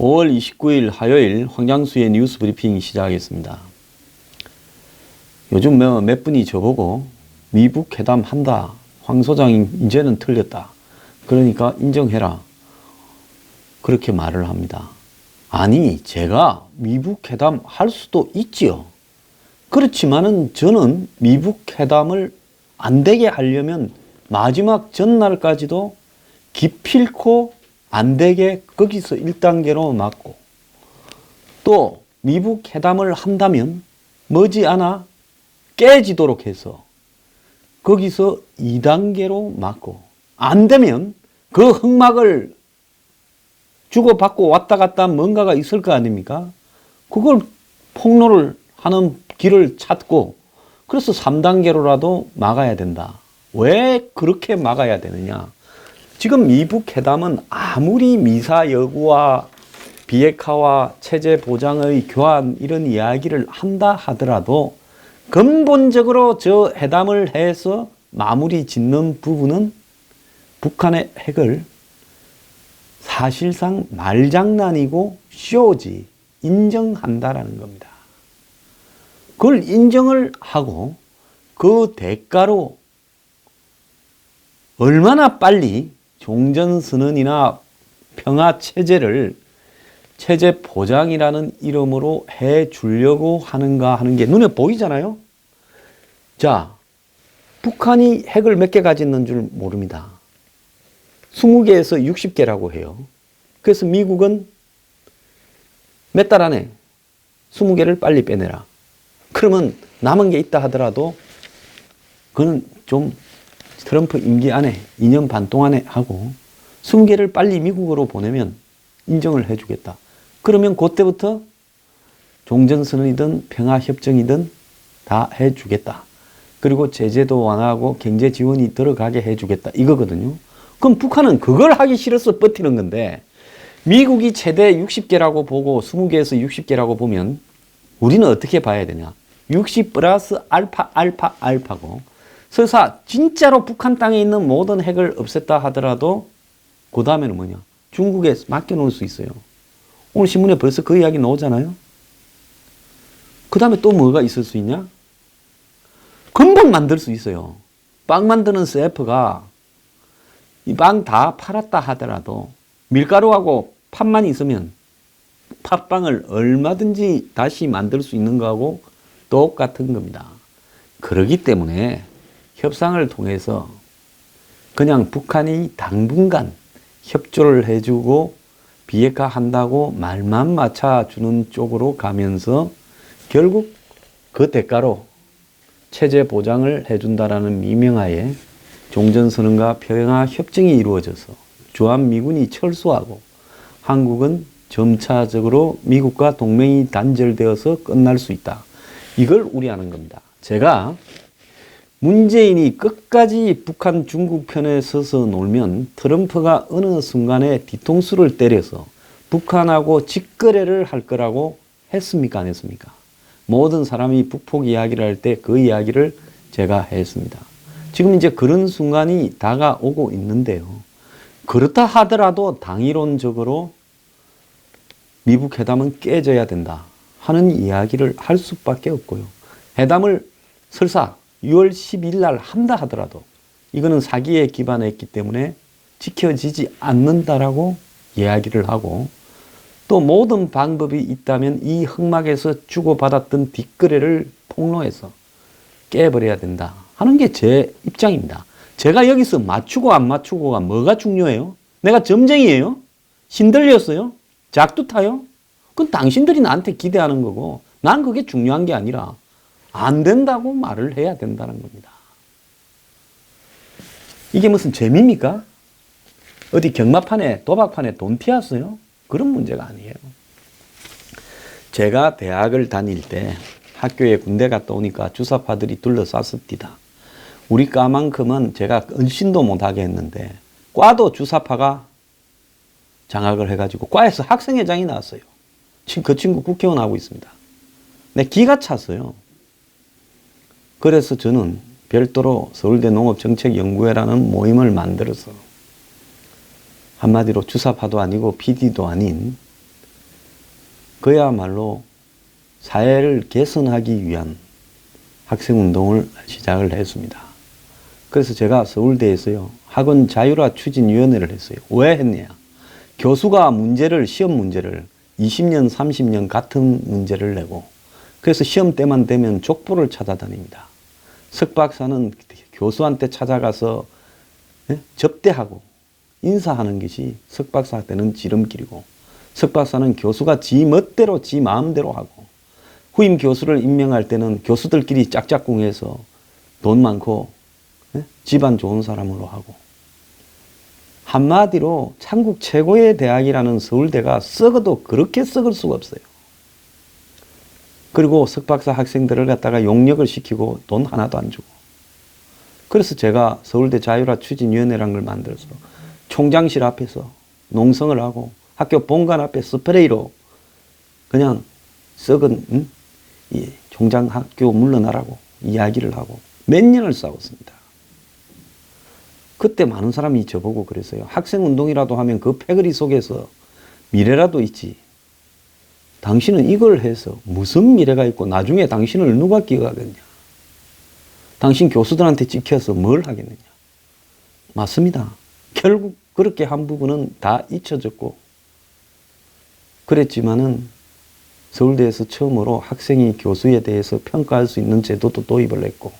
5월 29일 화요일 황장수의 뉴스 브리핑 시작하겠습니다. 요즘 몇 분이 저보고 미북 회담 한다. 황 소장이 이제는 틀렸다. 그러니까 인정해라. 그렇게 말을 합니다. 아니, 제가 미북 회담 할 수도 있지요. 그렇지만은 저는 미북 회담을 안 되게 하려면 마지막 전날까지도 기필코 안 되게 거기서 1단계로 막고, 또 미북 회담을 한다면 머지않아 깨지도록 해서 거기서 2단계로 막고, 안 되면 그 흑막을 주고받고 왔다 갔다 뭔가가 있을 거 아닙니까? 그걸 폭로를 하는 길을 찾고, 그래서 3단계로라도 막아야 된다. 왜 그렇게 막아야 되느냐? 지금 미북 회담은 아무리 미사 여구와 비핵화와 체제 보장의 교환 이런 이야기를 한다 하더라도 근본적으로 저 회담을 해서 마무리 짓는 부분은 북한의 핵을 사실상 말장난이고 쇼지 인정한다라는 겁니다. 그걸 인정을 하고 그 대가로 얼마나 빨리 종전선언이나 평화체제를 체제 보장이라는 이름으로 해 주려고 하는가 하는 게 눈에 보이잖아요. 자, 북한이 핵을 몇 개 가졌는 줄 모릅니다. 20개에서 60개라고 해요. 그래서 미국은 몇 달 안에 20개를 빨리 빼내라. 그러면 남은 게 있다 하더라도 그건 좀 트럼프 임기 안에 2년 반 동안에 하고 20개를 빨리 미국으로 보내면 인정을 해주겠다. 그러면 그때부터 종전선언이든 평화협정이든 다 해주겠다. 그리고 제재도 완화하고 경제 지원이 들어가게 해주겠다. 이거거든요. 그럼 북한은 그걸 하기 싫어서 버티는 건데, 미국이 최대 60개라고 보고 20개에서 60개라고 보면 우리는 어떻게 봐야 되냐? 60 플러스 알파 알파 알파고, 설사 진짜로 북한 땅에 있는 모든 핵을 없앴다 하더라도 그 다음에는 뭐냐? 중국에 맡겨놓을 수 있어요. 오늘 신문에 벌써 그 이야기 나오잖아요. 그 다음에 또 뭐가 있을 수 있냐? 금방 만들 수 있어요. 빵 만드는 셰프가 이 빵 다 팔았다 하더라도 밀가루하고 팥만 있으면 팥빵을 얼마든지 다시 만들 수 있는 거하고 똑같은 겁니다. 그렇기 때문에 협상을 통해서 그냥 북한이 당분간 협조를 해주고 비핵화 한다고 말만 맞춰주는 쪽으로 가면서 결국 그 대가로 체제 보장을 해준다라는 미명하에 종전선언과 평화협정이 이루어져서 주한미군이 철수하고 한국은 점차적으로 미국과 동맹이 단절되어서 끝날 수 있다. 이걸 우려하는 겁니다. 제가 문재인이 끝까지 북한 중국 편에 서서 놀면 트럼프가 어느 순간에 뒤통수를 때려서 북한하고 직거래를 할 거라고 했습니까? 안 했습니까? 모든 사람이 북폭 이야기를 할 때 그 이야기를 제가 했습니다. 지금 이제 그런 순간이 다가오고 있는데요. 그렇다 하더라도 당이론적으로 미북 회담은 깨져야 된다 하는 이야기를 할 수밖에 없고요. 회담을 설사 6월 10일 날 한다 하더라도 이거는 사기에 기반했기 때문에 지켜지지 않는다라고 이야기를 하고, 또 모든 방법이 있다면 이 흑막에서 주고받았던 뒷거래를 폭로해서 깨버려야 된다 하는 게 제 입장입니다. 제가 여기서 맞추고 안 맞추고가 뭐가 중요해요? 내가 점쟁이에요? 신들렸어요? 작두 타요? 그건 당신들이 나한테 기대하는 거고, 난 그게 중요한 게 아니라 안 된다고 말을 해야 된다는 겁니다. 이게 무슨 재미입니까? 어디 경마판에 도박판에 돈 튀었어요? 그런 문제가 아니에요. 제가 대학을 다닐 때 학교에 군대 갔다 오니까 주사파들이 둘러쌌습니다. 우리 과만큼은 제가 은신도 못하게 했는데 과도 주사파가 장악을 해가지고 과에서 학생회장이 나왔어요. 지금 그 친구 국회의원 하고 있습니다. 내 기가 찼어요. 그래서 저는 별도로 서울대 농업정책연구회라는 모임을 만들어서 한마디로 주사파도 아니고 PD도 아닌 그야말로 사회를 개선하기 위한 학생운동을 시작을 했습니다. 그래서 제가 서울대에서요, 학원 자율화 추진위원회를 했어요. 왜 했냐? 교수가 시험 문제를 20년, 30년 같은 문제를 내고, 그래서 시험 때만 되면 족보를 찾아다닙니다. 석박사는 교수한테 찾아가서 접대하고 인사하는 것이 석박사 때는 지름길이고, 석박사는 교수가 지 멋대로 지 마음대로 하고, 후임 교수를 임명할 때는 교수들끼리 짝짝꿍해서 돈 많고 집안 좋은 사람으로 하고, 한마디로 한국 최고의 대학이라는 서울대가 썩어도 그렇게 썩을 수가 없어요. 그리고 석박사 학생들을 갖다가 용역을 시키고 돈 하나도 안 주고. 그래서 제가 서울대 자율화 추진위원회라는 걸 만들어서 총장실 앞에서 농성을 하고 학교 본관 앞에 스프레이로 그냥 썩은 총장 학교 물러나라고 이야기를 하고 몇 년을 싸웠습니다. 그때 많은 사람이 저보고 그랬어요. 학생운동이라도 하면 그 패거리 속에서 미래라도 있지. 당신은 이걸 해서 무슨 미래가 있고 나중에 당신을 누가 기억하겠냐. 당신 교수들한테 찍혀서 뭘 하겠느냐. 맞습니다. 결국 그렇게 한 부분은 다 잊혀졌고, 그랬지만은 서울대에서 처음으로 학생이 교수에 대해서 평가할 수 있는 제도도 도입을 했고,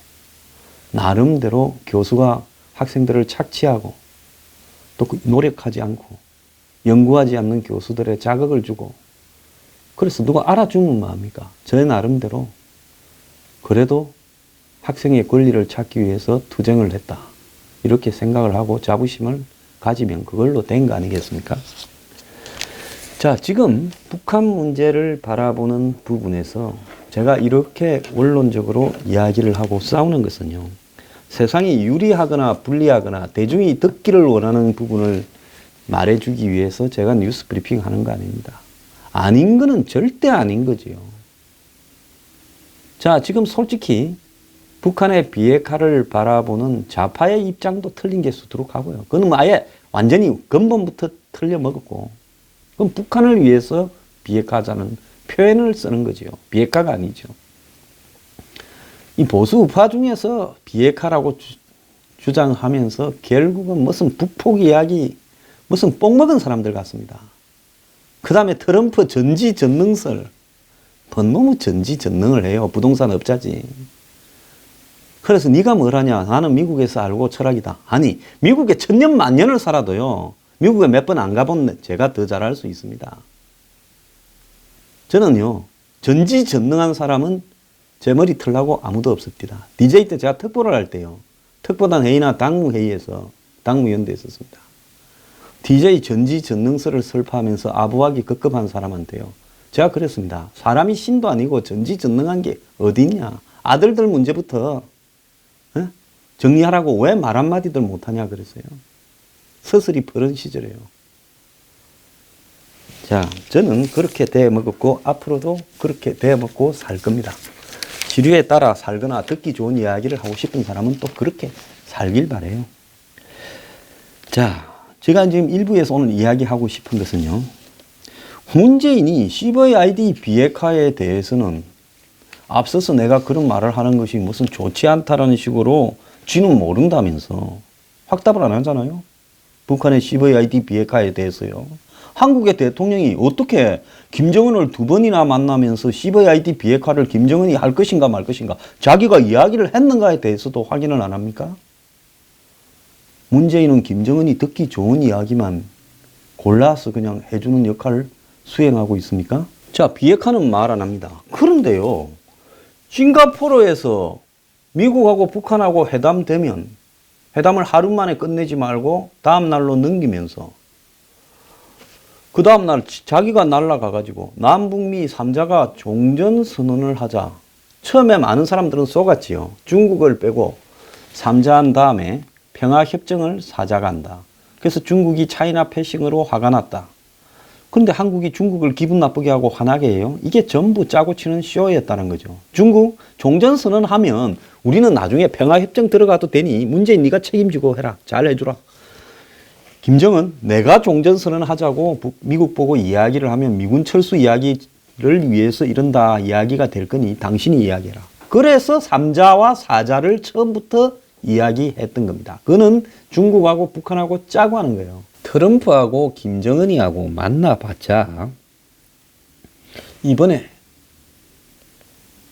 나름대로 교수가 학생들을 착취하고 또 노력하지 않고 연구하지 않는 교수들의 자극을 주고, 그래서 누가 알아주면 뭐합니까? 저 나름대로 그래도 학생의 권리를 찾기 위해서 투쟁을 했다. 이렇게 생각을 하고 자부심을 가지면 그걸로 된 거 아니겠습니까? 자, 지금 북한 문제를 바라보는 부분에서 제가 이렇게 원론적으로 이야기를 하고 싸우는 것은요, 세상이 유리하거나 불리하거나 대중이 듣기를 원하는 부분을 말해주기 위해서 제가 뉴스 브리핑 하는 거 아닙니다. 아닌 거는 절대 아닌 거지요. 자, 지금 솔직히 북한의 비핵화를 바라보는 좌파의 입장도 틀린 게 수두룩하고요. 그건 아예 완전히 근본부터 틀려먹었고, 그럼 북한을 위해서 비핵화하자는 표현을 쓰는 거지요. 비핵화가 아니죠. 이 보수 우파 중에서 비핵화라고 주장하면서 결국은 무슨 북폭 이야기, 무슨 뽕 먹은 사람들 같습니다. 그 다음에 트럼프 전지전능설, 너무 전지전능을 해요. 부동산 업자지. 그래서 네가 뭘 하냐. 나는 미국에서 알고 철학이다. 아니, 미국에 천년 만년을 살아도요, 미국에 몇 번 안 가본 제가 더 잘할 수 있습니다. 저는요, 전지전능한 사람은 제 머리 털라고 아무도 없습니다. DJ 때 제가 특보를 할 때요, 특보단 회의나 당무회의에서 당무연대에 있었습니다. DJ 전지전능설을 설파하면서 아부하기 급급한 사람한테요, 제가 그랬습니다. 사람이 신도 아니고 전지전능한 게 어디냐. 아들들 문제부터 정리하라고 왜 말 한마디들 못하냐 그랬어요. 서슬이 푸른 시절이에요. 자, 저는 그렇게 대먹었고 앞으로도 그렇게 대먹고 살 겁니다. 지류에 따라 살거나 듣기 좋은 이야기를 하고 싶은 사람은 또 그렇게 살길 바래요. 자, 제가 지금 일부에서 오늘 이야기하고 싶은 것은요, 문재인이 CVID 비핵화에 대해서는 앞서서 내가 그런 말을 하는 것이 무슨 좋지 않다라는 식으로 쥐는 모른다면서 확답을 안 하잖아요. 북한의 CVID 비핵화에 대해서요. 한국의 대통령이 어떻게 김정은을 2번이나 만나면서 CVID 비핵화를 김정은이 할 것인가 말 것인가 자기가 이야기를 했는가에 대해서도 확인을 안 합니까? 문재인은 김정은이 듣기 좋은 이야기만 골라서 그냥 해주는 역할을 수행하고 있습니까? 자, 비핵화는 말 안 합니다. 그런데요, 싱가포르에서 미국하고 북한하고 회담되면 회담을 하루 만에 끝내지 말고 다음 날로 넘기면서 그 다음 날 자기가 날아가가지고 남북미 3자가 종전선언을 하자. 처음에 많은 사람들은 속았지요. 중국을 빼고 3자 한 다음에 평화협정을 4자가 한다. 그래서 중국이 차이나 패싱으로 화가 났다. 그런데 한국이 중국을 기분 나쁘게 하고 화나게 해요. 이게 전부 짜고 치는 쇼였다는 거죠. 중국 종전선언 하면 우리는 나중에 평화협정 들어가도 되니 문재인 네가 책임지고 해라. 잘 해주라. 김정은 내가 종전선언 하자고 미국 보고 이야기를 하면 미군 철수 이야기 위해를 위해서 이런다 이야기가 될 거니 당신이 이야기해라. 그래서 3자와 4자를 처음부터 이야기했던 겁니다. 그는 중국하고 북한하고 짜고 하는 거예요. 트럼프하고 김정은이하고 만나봤자 이번에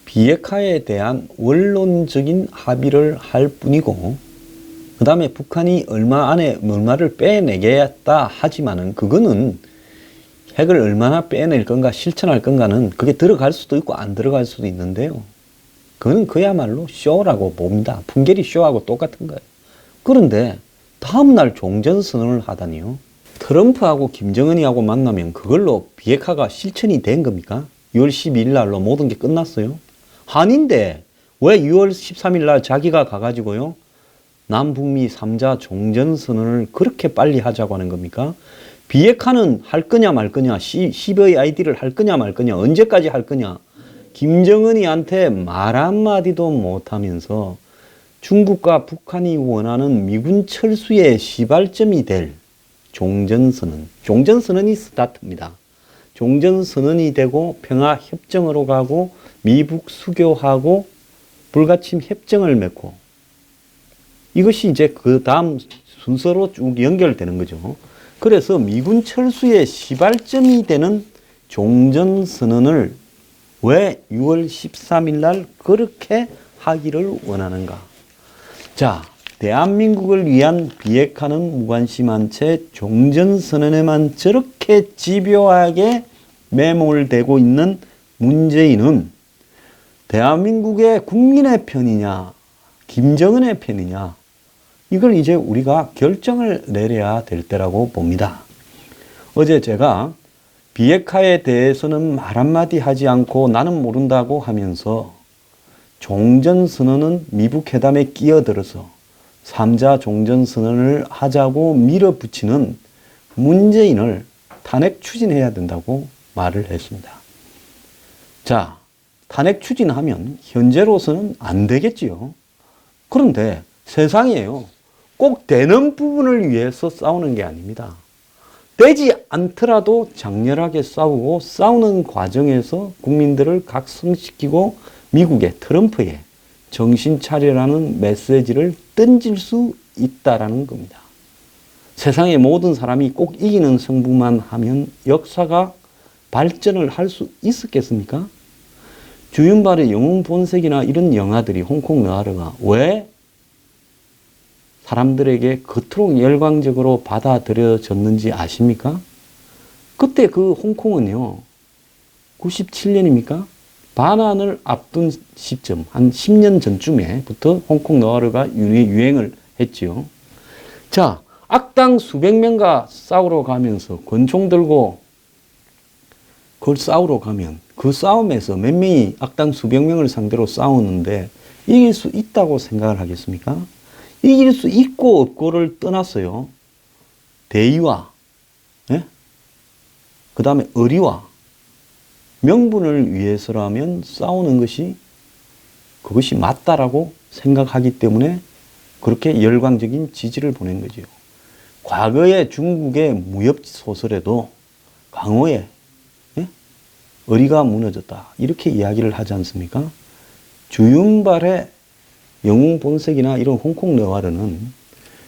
비핵화에 대한 원론적인 합의를 할 뿐이고, 그 다음에 북한이 얼마 안에 얼마를 빼내겠다 하지만은 그거는 핵을 얼마나 빼낼 건가 실천할 건가는 그게 들어갈 수도 있고 안 들어갈 수도 있는데요. 그건 그야말로 쇼라고 봅니다. 풍계리 쇼하고 똑같은 거예요. 그런데 다음날 종전선언을 하다니요. 트럼프하고 김정은이하고 만나면 그걸로 비핵화가 실천이 된 겁니까? 6월 12일 날로 모든 게 끝났어요? 아닌데 왜 6월 13일 날 자기가 가가지고요 남북미 3자 종전선언을 그렇게 빨리 하자고 하는 겁니까? 비핵화는 할 거냐 말 거냐, CVID를 할 거냐 말 거냐, 언제까지 할 거냐, 김정은이한테 말 한마디도 못하면서 중국과 북한이 원하는 미군 철수의 시발점이 될 종전선언, 종전선언이 스타트입니다. 종전선언이 되고 평화협정으로 가고 미북 수교하고 불가침 협정을 맺고, 이것이 이제 그 다음 순서로 쭉 연결되는 거죠. 그래서 미군 철수의 시발점이 되는 종전선언을 왜 6월 13일 날 그렇게 하기를 원하는가? 자, 대한민국을 위한 비핵화는 무관심한 채 종전선언에만 저렇게 집요하게 매몰되고 있는 문재인은 대한민국의 국민의 편이냐, 김정은의 편이냐, 이걸 이제 우리가 결정을 내려야 될 때라고 봅니다. 어제 제가 비핵화에 대해서는 말 한마디 하지 않고 나는 모른다고 하면서 종전선언은 미북회담에 끼어들어서 3자 종전선언을 하자고 밀어붙이는 문재인을 탄핵 추진해야 된다고 말을 했습니다. 자, 탄핵 추진하면 현재로서는 안 되겠지요. 그런데 세상이에요. 꼭 되는 부분을 위해서 싸우는 게 아닙니다. 되지 않더라도 장렬하게 싸우고 싸우는 과정에서 국민들을 각성시키고 미국의 트럼프에 정신 차려라는 메시지를 던질 수 있다라는 겁니다. 세상의 모든 사람이 꼭 이기는 승부만 하면 역사가 발전을 할 수 있었겠습니까? 주윤발의 영웅 본색이나 이런 영화들이 홍콩 너아르가 왜 사람들에게 그토록 열광적으로 받아들여졌는지 아십니까? 그때 그 홍콩은요, 97년입니까? 반환을 앞둔 시점, 한 10년 전쯤에부터 홍콩 너아르가 유행을 했지요. 자, 악당 수백 명과 싸우러 가면서 권총 들고 그걸 싸우러 가면 그 싸움에서 몇 명이 악당 수백 명을 상대로 싸우는데 이길 수 있다고 생각을 하겠습니까? 이길 수 있고 없고를 떠났어요. 대의와, 예? 그 다음에 의리와 명분을 위해서라면 싸우는 것이 그것이 맞다라고 생각하기 때문에 그렇게 열광적인 지지를 보낸 거죠. 과거의 중국의 무협 소설에도 강호의 의리가 무너졌다 이렇게 이야기를 하지 않습니까? 주윤발의 영웅 본색이나 이런 홍콩 너와르는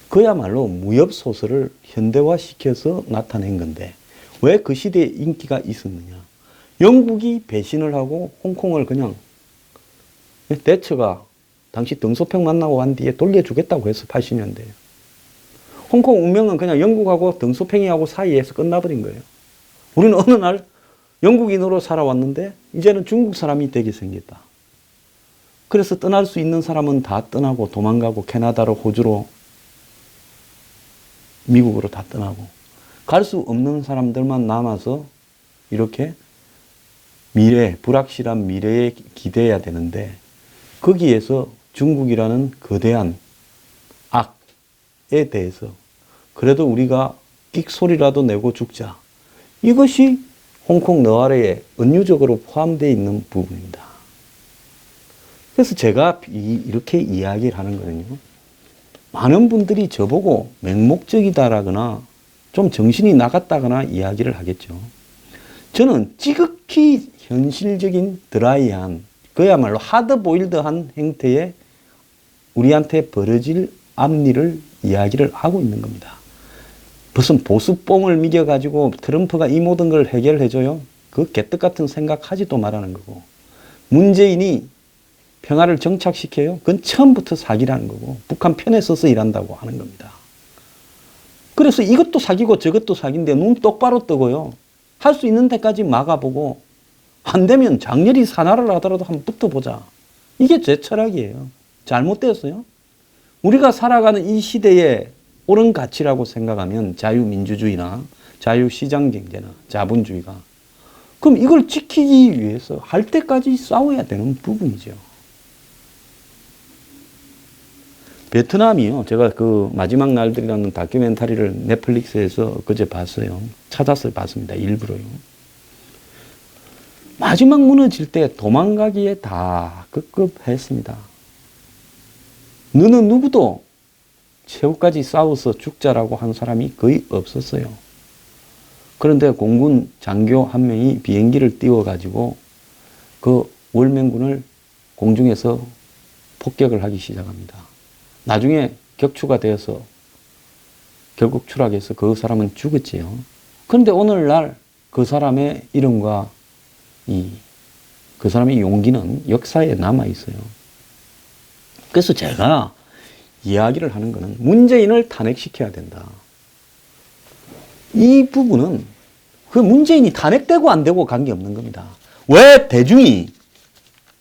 그야말로 무협 소설을 현대화시켜서 나타낸 건데 왜 그 시대에 인기가 있었느냐? 영국이 배신을 하고 홍콩을 그냥 대처가 당시 덩소평 만나고 한 뒤에 돌려주겠다고 해서 80년대에 홍콩 운명은 그냥 영국하고 덩소평이하고 사이에서 끝나버린 거예요. 우리는 어느 날 영국인으로 살아왔는데 이제는 중국 사람이 되게 생겼다. 그래서 떠날 수 있는 사람은 다 떠나고 도망가고 캐나다로 호주로 미국으로 다 떠나고 갈 수 없는 사람들만 남아서 이렇게 미래, 불확실한 미래에 기대해야 되는데 거기에서 중국이라는 거대한 악에 대해서 그래도 우리가 끽소리라도 내고 죽자. 이것이 홍콩 너아르에 은유적으로 포함되어 있는 부분입니다. 그래서 제가 이렇게 이야기를 하는 거는요. 많은 분들이 저보고 맹목적이다라거나 좀 정신이 나갔다거나 이야기를 하겠죠. 저는 지극히 현실적인 드라이한 그야말로 하드보일드한 형태의 우리한테 벌어질 앞일을 이야기를 하고 있는 겁니다. 무슨 보수뽕을 미겨가지고 트럼프가 이 모든 걸 해결해줘요? 그 개떡 같은 생각하지도 말하는 거고, 문재인이 평화를 정착시켜요? 그건 처음부터 사기라는 거고, 북한 편에 서서 일한다고 하는 겁니다. 그래서 이것도 사기고 저것도 사기인데 눈 똑바로 뜨고요. 할 수 있는 데까지 막아보고, 안 되면 장렬히 산화를 하더라도 한번 붙어보자. 이게 제 철학이에요. 잘못되었어요. 우리가 살아가는 이 시대의 옳은 가치라고 생각하면 자유민주주의나 자유시장경제나 자본주의가, 그럼 이걸 지키기 위해서 할 때까지 싸워야 되는 부분이죠. 베트남이요. 제가 그 마지막 날들이라는 다큐멘터리를 넷플릭스에서 그제 봤어요. 찾아서 봤습니다. 일부러요. 마지막 무너질 때 도망가기에 다 급급했습니다. 너는 누구도 최후까지 싸워서 죽자라고 한 사람이 거의 없었어요. 그런데 공군 장교 한 명이 비행기를 띄워가지고 그 월명군을 공중에서 폭격을 하기 시작합니다. 나중에 격추가 되어서 결국 추락해서 그 사람은 죽었지요. 그런데 오늘날 그 사람의 이름과 그 사람의 용기는 역사에 남아 있어요. 그래서 제가 이야기를 하는 것은 문재인을 탄핵시켜야 된다. 이 부분은 그 문재인이 탄핵되고 안 되고 관계없는 겁니다. 왜 대중이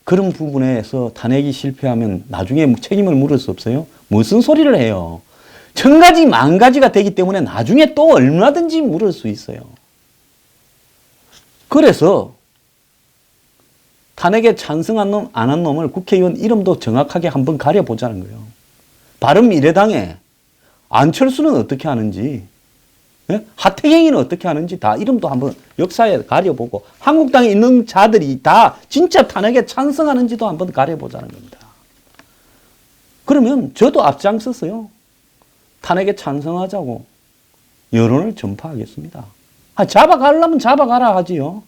그런 부분에서 탄핵이 실패하면 나중에 책임을 물을 수 없어요? 무슨 소리를 해요? 천가지 만가지가 되기 때문에 나중에 또 얼마든지 물을 수 있어요. 그래서 탄핵에 찬성한 놈, 안 한 놈을 국회의원 이름도 정확하게 한번 가려보자는 거예요. 바른미래당에 안철수는 어떻게 하는지, 예? 하태경이는 어떻게 하는지 다 이름도 한번 역사에 가려보고, 한국당에 있는 자들이 다 진짜 탄핵에 찬성하는지도 한번 가려보자는 겁니다. 그러면 저도 앞장섰어요. 탄핵에 찬성하자고 여론을 전파하겠습니다. 잡아가려면 잡아가라 하지요.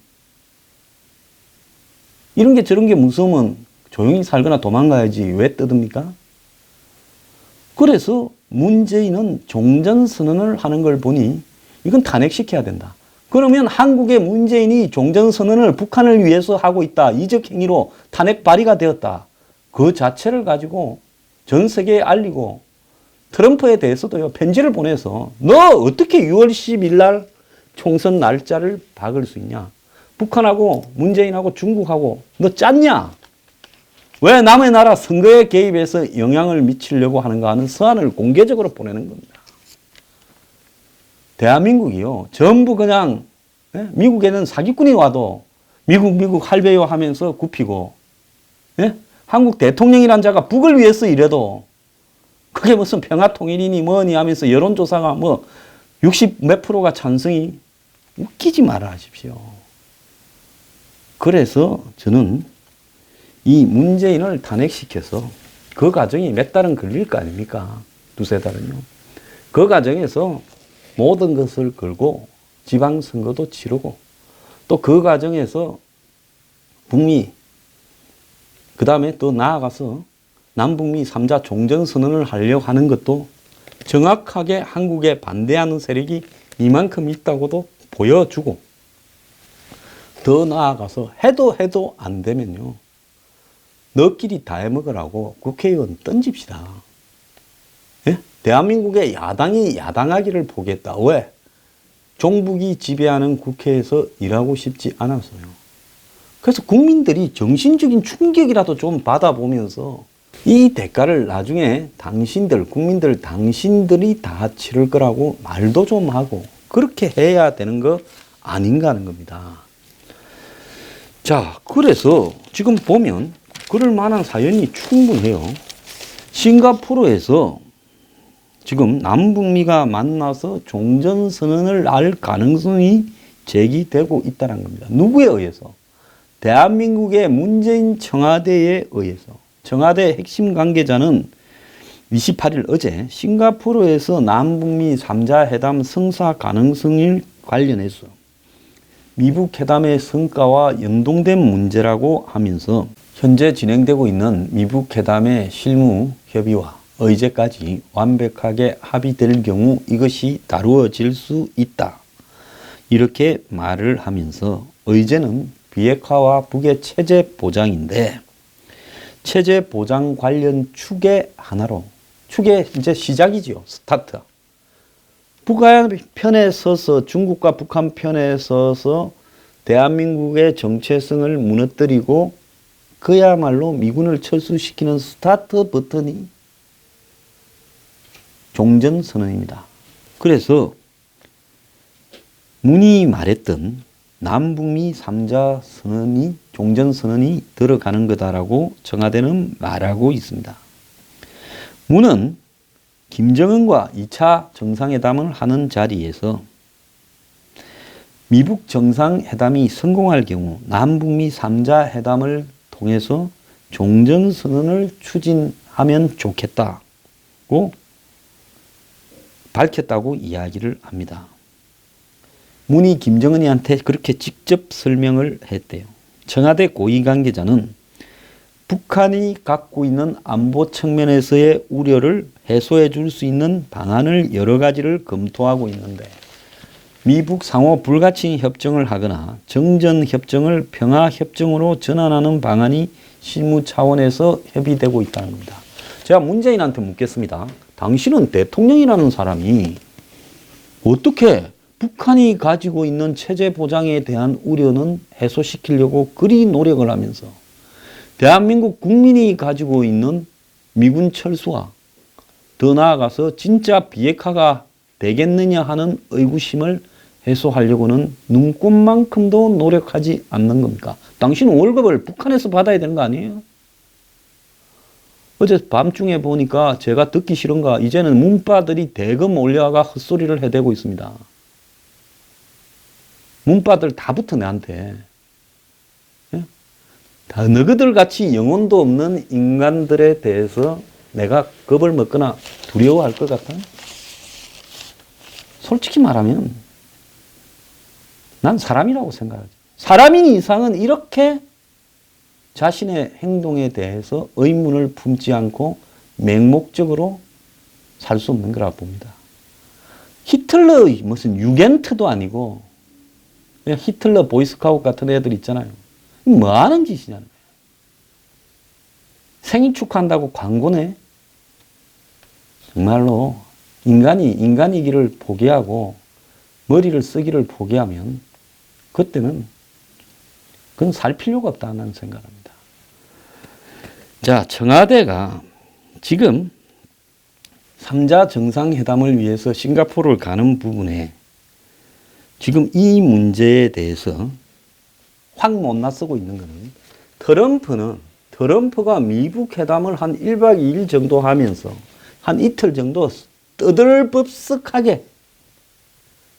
이런 게 저런 게 무서우면 조용히 살거나 도망가야지 왜 떠듭니까? 그래서 문재인은 종전선언을 하는 걸 보니 이건 탄핵시켜야 된다. 그러면 한국의 문재인이 종전선언을 북한을 위해서 하고 있다. 이적행위로 탄핵 발의가 되었다. 그 자체를 가지고 전 세계에 알리고, 트럼프에 대해서도요, 편지를 보내서 너 어떻게 6월 10일 날 총선 날짜를 박을 수 있냐? 북한하고 문재인하고 중국하고 너 짰냐? 왜 남의 나라 선거에 개입해서 영향을 미치려고 하는가 하는 서한을 공개적으로 보내는 겁니다. 대한민국이요, 전부 그냥, 예? 미국에는 사기꾼이 와도 미국 할배요 하면서 굽히고, 예? 한국 대통령이란 자가 북을 위해서 이래도 그게 무슨 평화통일이니 뭐니 하면서 여론조사가 뭐 60 몇 프로가 찬성이, 웃기지 말아 하십시오. 그래서 저는 이 문재인을 탄핵시켜서 그 과정이 몇 달은 걸릴 거 아닙니까? 두세 달은요. 그 과정에서 모든 것을 걸고 지방선거도 치르고, 또 그 과정에서 북미, 그 다음에 또 나아가서 남북미 3자 종전선언을 하려고 하는 것도 정확하게 한국에 반대하는 세력이 이만큼 있다고도 보여주고, 더 나아가서 해도 안 되면요, 너끼리 다 해먹으라고 국회의원 던집시다. 예? 대한민국의 야당이 야당하기를 보겠다. 왜? 종북이 지배하는 국회에서 일하고 싶지 않아서요. 그래서 국민들이 정신적인 충격이라도 좀 받아보면서 이 대가를 나중에 국민들 당신들이 다 치를 거라고 말도 좀 하고, 그렇게 해야 되는 거 아닌가 하는 겁니다. 자, 그래서 지금 보면 그럴 만한 사연이 충분해요. 싱가포르에서 지금 남북미가 만나서 종전선언을 할 가능성이 제기되고 있다는 겁니다. 누구에 의해서? 대한민국의 문재인 청와대에 의해서. 청와대 핵심 관계자는 28일 어제 싱가포르에서 남북미 3자 회담 성사 가능성을 관련해서 미북 회담의 성과와 연동된 문제라고 하면서 현재 진행되고 있는 미북 회담의 실무 협의와 의제까지 완벽하게 합의될 경우 이것이 다루어질 수 있다. 이렇게 말을 하면서 의제는 비핵화와 북의 체제 보장인데 체제 보장 관련 축의 하나로 축의 이제 시작이지요. 스타트. 북한 편에 서서 중국과 북한 편에 서서 대한민국의 정체성을 무너뜨리고 그야말로 미군을 철수시키는 스타트 버튼이 종전선언입니다. 그래서 문이 말했던 남북미 3자 선언이 종전선언이 들어가는 거다라고 청와대는 말하고 있습니다. 문은 김정은과 2차 정상회담을 하는 자리에서 미북 정상회담이 성공할 경우 남북미 3자 회담을 통해서 종전선언을 추진하면 좋겠다고 밝혔다고 이야기를 합니다. 문이 김정은이한테 그렇게 직접 설명을 했대요. 청와대 고위 관계자는 북한이 갖고 있는 안보 측면에서의 우려를 해소해 줄 수 있는 방안을 여러 가지를 검토하고 있는데 미북 상호 불가침 협정을 하거나 정전 협정을 평화 협정으로 전환하는 방안이 실무 차원에서 협의되고 있다는 겁니다. 제가 문재인한테 묻겠습니다. 당신은 대통령이라는 사람이 어떻게 북한이 가지고 있는 체제 보장에 대한 우려는 해소시키려고 그리 노력을 하면서 대한민국 국민이 가지고 있는 미군 철수와 더 나아가서 진짜 비핵화가 되겠느냐 하는 의구심을 해소하려고는 눈꼽만큼도 노력하지 않는 겁니까? 당신은 월급을 북한에서 받아야 되는 거 아니에요? 어제 밤중에 보니까 제가 듣기 싫은가 이제는 문바들이 대금 올려가 헛소리를 해대고 있습니다. 문바들 다 붙어 내한테. 예? 다 너희들 같이 영혼도 없는 인간들에 대해서 내가 겁을 먹거나 두려워할 것 같아? 솔직히 말하면 난 사람이라고 생각하지. 사람인 이상은 이렇게 자신의 행동에 대해서 의문을 품지 않고 맹목적으로 살 수 없는 거라고 봅니다. 히틀러의 무슨 유겐트도 아니고 그냥 히틀러 보이스카우트 같은 애들 있잖아요. 뭐 하는 짓이냐는 거예요. 생일 축하한다고 광고네. 정말로 인간이 인간이기를 포기하고 머리를 쓰기를 포기하면 그때는 그건 살 필요가 없다는 생각합니다. 자, 청와대가 지금 3자 정상회담을 위해서 싱가포르를 가는 부분에 지금 이 문제에 대해서 확 못 나서고 있는 것은 트럼프가 미국 회담을 한 1박 2일 정도 하면서 한 이틀 정도 떠들법석하게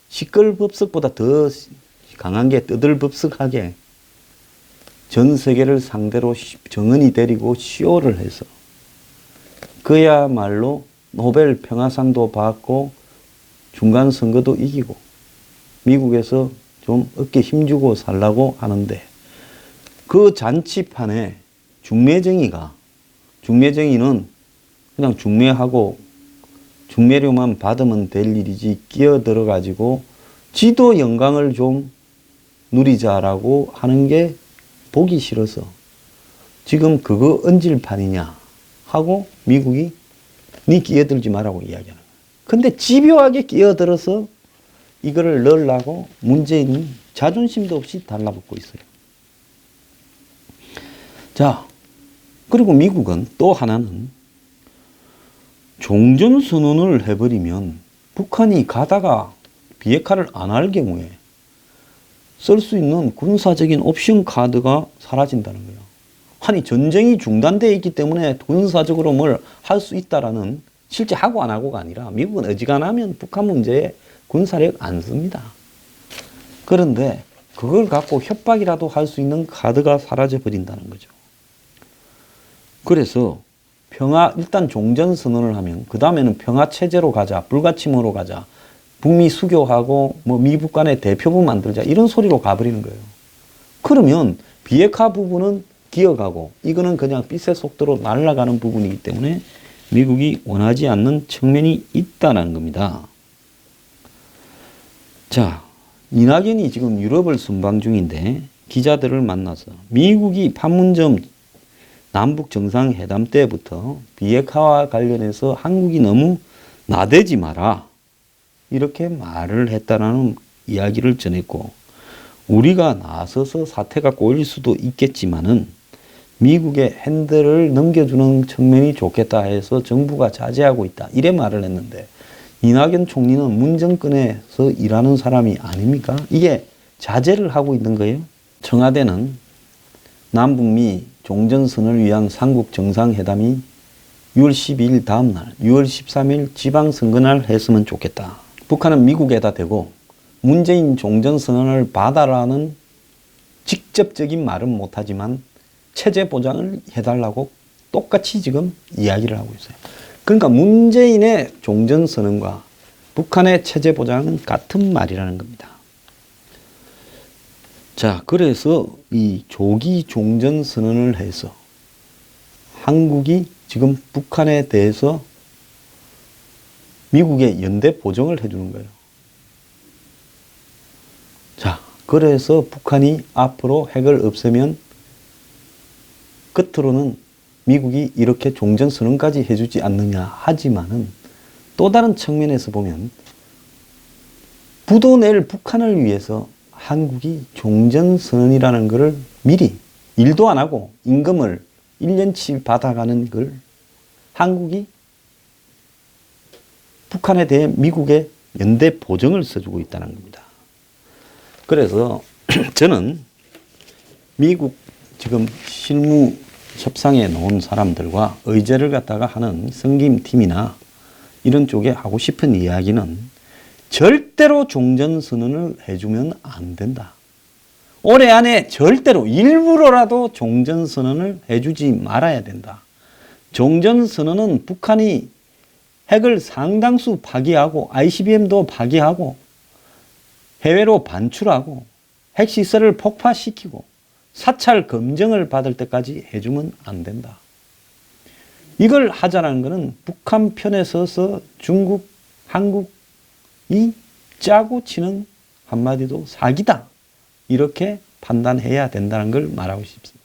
시끌법석보다 더 강한 게 떠들법석하게 전 세계를 상대로 정은이 데리고 쇼를 해서 그야말로 노벨 평화상도 받고 중간 선거도 이기고 미국에서 좀 어깨 힘주고 살라고 하는데 그 잔치판에 중매쟁이는 그냥 중매하고 중매료만 받으면 될 일이지 끼어들어 가지고 지도 영광을 좀 누리자라고 하는 게 보기 싫어서 지금 그거 언질판이냐 하고 미국이 니 끼어들지 말라고 이야기하는 거예요. 근데 집요하게 끼어들어서 이거를 넣으려고 문재인이 자존심도 없이 달라붙고 있어요. 자, 그리고 미국은 또 하나는 종전선언을 해버리면 북한이 가다가 비핵화를 안 할 경우에 쓸 수 있는 군사적인 옵션 카드가 사라진다는 거예요. 아니 전쟁이 중단되어 있기 때문에 군사적으로 뭘 할 수 있다라는 실제 하고 안 하고가 아니라 미국은 어지간하면 북한 문제에 군사력 안 씁니다. 그런데 그걸 갖고 협박이라도 할 수 있는 카드가 사라져 버린다는 거죠. 그래서 일단 종전선언을 하면 그 다음에는 평화체제로 가자, 불가침으로 가자, 북미 수교하고 뭐 미북 간의 대표부 만들자 이런 소리로 가버리는 거예요. 그러면 비핵화 부분은 기어가고 이거는 그냥 빛의 속도로 날아가는 부분이기 때문에 미국이 원하지 않는 측면이 있다는 겁니다. 자, 이낙연이 지금 유럽을 순방 중인데 기자들을 만나서 미국이 판문점 남북 정상회담 때부터 비핵화와 관련해서 한국이 너무 나대지 마라 이렇게 말을 했다라는 이야기를 전했고, 우리가 나서서 사태가 꼬일 수도 있겠지만은 미국의 핸들을 넘겨주는 측면이 좋겠다 해서 정부가 자제하고 있다 이래 말을 했는데, 이낙연 총리는 문 정권에서 일하는 사람이 아닙니까? 이게 자제를 하고 있는 거예요. 청와대는 남북미 종전선언을 위한 삼국 정상회담이 6월 12일 다음 날 6월 13일 지방선거날 했으면 좋겠다. 북한은 미국에다 대고 문재인 종전선언을 받아라는 직접적인 말은 못하지만 체제 보장을 해달라고 똑같이 지금 이야기를 하고 있어요. 그러니까 문재인의 종전선언과 북한의 체제 보장은 같은 말이라는 겁니다. 자, 그래서 이 조기 종전선언을 해서 한국이 지금 북한에 대해서 미국의 연대 보정을 해주는 거예요. 자, 그래서 북한이 앞으로 핵을 없애면 끝으로는 미국이 이렇게 종전선언까지 해주지 않느냐 하지만은 또 다른 측면에서 보면 부도낼 북한을 위해서 한국이 종전선언이라는 것을 미리 일도 안 하고 임금을 1년치 받아가는 걸 한국이 북한에 대해 미국의 연대 보정을 써주고 있다는 겁니다. 그래서 저는 미국 지금 실무 협상에 놓은 사람들과 의제를 갖다가 하는 성김팀이나 이런 쪽에 하고 싶은 이야기는 절대로 종전선언을 해주면 안 된다. 올해 안에 절대로 일부러라도 종전선언을 해주지 말아야 된다. 종전선언은 북한이 핵을 상당수 파기하고 ICBM도 파기하고 해외로 반출하고 핵시설을 폭파시키고 사찰 검증을 받을 때까지 해주면 안 된다. 이걸 하자는 것은 북한 편에 서서 중국, 한국이 짜고 치는 한마디도 사기다. 이렇게 판단해야 된다는 걸 말하고 싶습니다.